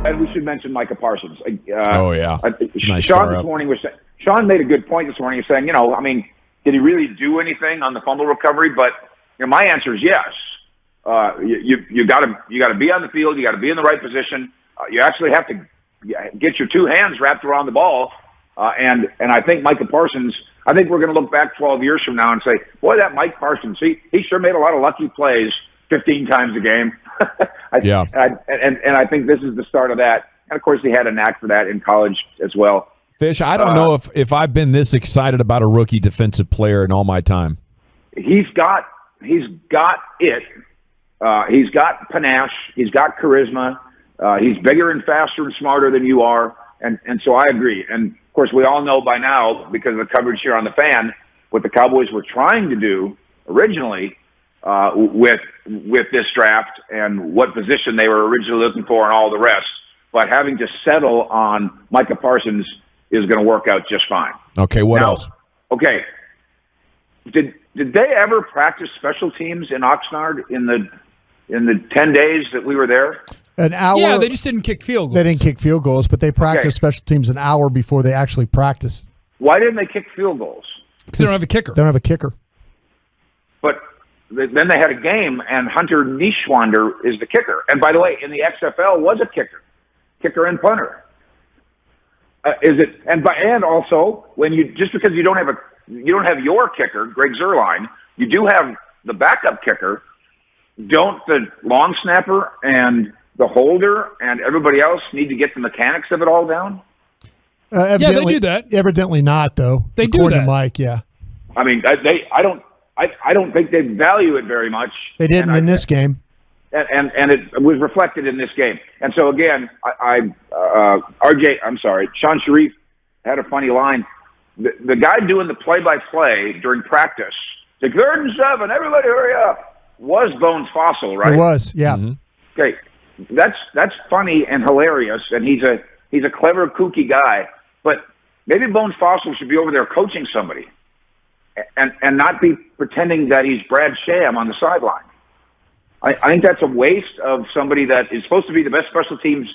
and we should mention Micah Parsons. Oh, yeah. Nice Sean this morning was Sean made a good point this morning, saying, did he really do anything on the fumble recovery? But my answer is yes. You got to be on the field. You got to be in the right position. You actually have to get your two hands wrapped around the ball. And I think Micah Parsons. I think we're going to look back 12 years from now and say, boy, that Mike Parsons. He sure made a lot of lucky plays 15 times a game. Yeah. And I think this is the start of that. And of course, he had a knack for that in college as well. Fish, I don't know if I've been this excited about a rookie defensive player in all my time. He's got it. He's got panache. He's got charisma. He's bigger and faster and smarter than you are. And so I agree. And of course, we all know by now, because of the coverage here on the Fan, what the Cowboys were trying to do originally with this draft and what position they were originally looking for and all the rest. But having to settle on Micah Parsons is going to work out just fine. Okay, what else? Okay. Did they ever practice special teams in Oxnard in the 10 days that we were there? An hour. Yeah, they just didn't kick field goals. They didn't kick field goals, but they practiced special teams an hour before they actually practiced. Why didn't they kick field goals? Because they don't have a kicker. They don't have a kicker. But then they had a game, and Hunter Nischwander is the kicker. And by the way, in the XFL was a kicker and punter. And also when just because you don't have your kicker, Greg Zuerlein, you do have the backup kicker. Don't the long snapper and the holder and everybody else need to get the mechanics of it all down? Yeah, they do that. Evidently not, though. They do according that. to Mike, yeah. I mean, I don't think they value it very much. They didn't in this game. And it was reflected in this game. And so again, Sean Sharif had a funny line. The guy doing the play-by-play during practice, the 3rd and 7, everybody hurry up, was Bones Fossil, right? It was, yeah. Mm-hmm. Okay, that's funny and hilarious, and he's a clever, kooky guy. But maybe Bones Fossil should be over there coaching somebody, and not be pretending that he's Brad Sham on the sideline. I think that's a waste of somebody that is supposed to be the best special teams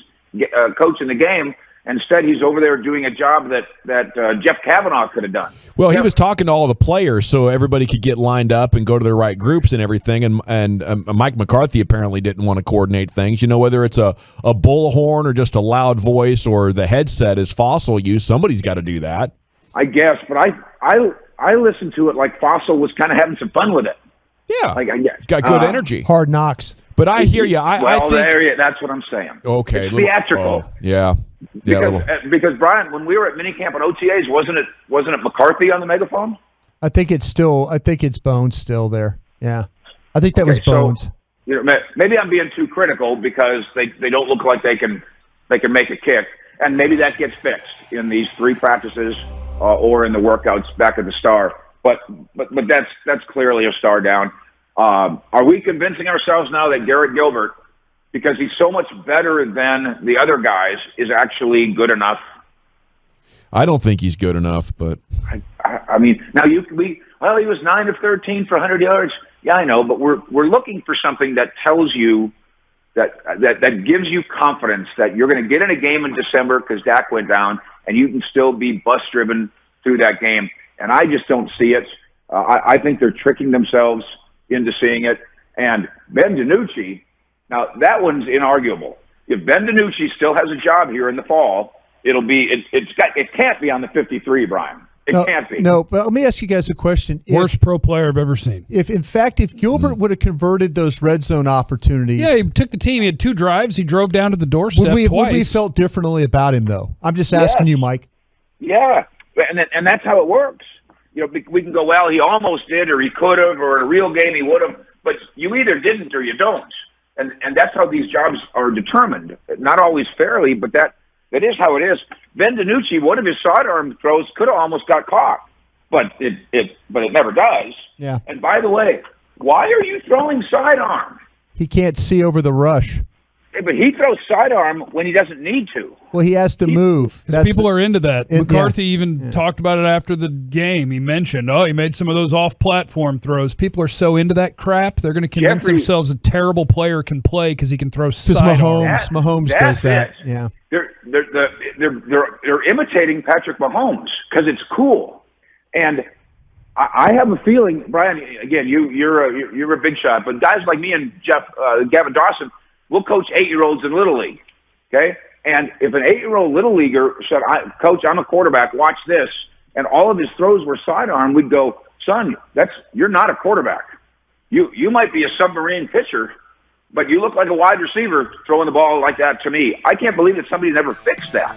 coach in the game. Instead, he's over there doing a job that Jeff Kavanaugh could have done. Well, he was talking to all the players so everybody could get lined up and go to their right groups and everything. And Mike McCarthy apparently didn't want to coordinate things. Whether it's a bullhorn or just a loud voice or the headset is Fossil use, somebody's got to do that. I guess, but I listened to it like Fossil was kind of having some fun with it. Yeah, got good energy. Hard knocks. But I hear you. I think that's what I'm saying. Okay, it's theatrical. Yeah. Because Brian, when we were at minicamp and OTAs, wasn't it McCarthy on the megaphone? I think it's Bones still there. Yeah, I think that was Bones. So, maybe I'm being too critical because they don't look like they can make a kick, and maybe that gets fixed in these 3 practices or in the workouts back at the Star. But that's clearly a star down. Are we convincing ourselves now that Garrett Gilbert, because he's so much better than the other guys, is actually good enough? I don't think he's good enough, but I mean, now he was 9 of 13 for 100 yards. Yeah, I know, but we're looking for something that tells you that gives you confidence that you're going to get in a game in December because Dak went down, and you can still be bus driven through that game. And I just don't see it. I think they're tricking themselves into seeing it. And Ben DiNucci, now that one's inarguable. If Ben DiNucci still has a job here in the fall, it can't be on the 53, Brian. It can't be. No, but let me ask you guys a question. Worst pro player I've ever seen. If Gilbert would have converted those red zone opportunities. Yeah, he took the team. He had 2 drives. He drove down to the doorstep twice. Would we felt differently about him, though? I'm just asking you, Mike. Yeah, and that's how it works. We can go, well, he almost did, or he could have, or in a real game he would have. But you either didn't or you don't. And that's how these jobs are determined. Not always fairly, but that is how it is. Ben DiNucci, one of his sidearm throws could have almost got caught, but it never does. Yeah. And by the way, why are you throwing sidearm? He can't see over the rush. but he throws sidearm when he doesn't need to. Well, he has to move. Because people are into that. McCarthy even talked about it after the game. He mentioned, he made some of those off-platform throws. People are so into that crap, they're going to convince themselves a terrible player can play because he can throw sidearm. Mahomes does that. Yeah, they're imitating Patrick Mahomes because it's cool, and I have a feeling, Brian. Again, you're a big shot, but guys like me and Gavin Dawson, we'll coach 8-year-olds in Little League. Okay. And if an 8-year-old Little Leaguer said, Coach, I'm a quarterback, watch this, and all of his throws were sidearm, we'd go, son, you're not a quarterback. You might be a submarine pitcher, but you look like a wide receiver throwing the ball like that to me. I can't believe that somebody never fixed that.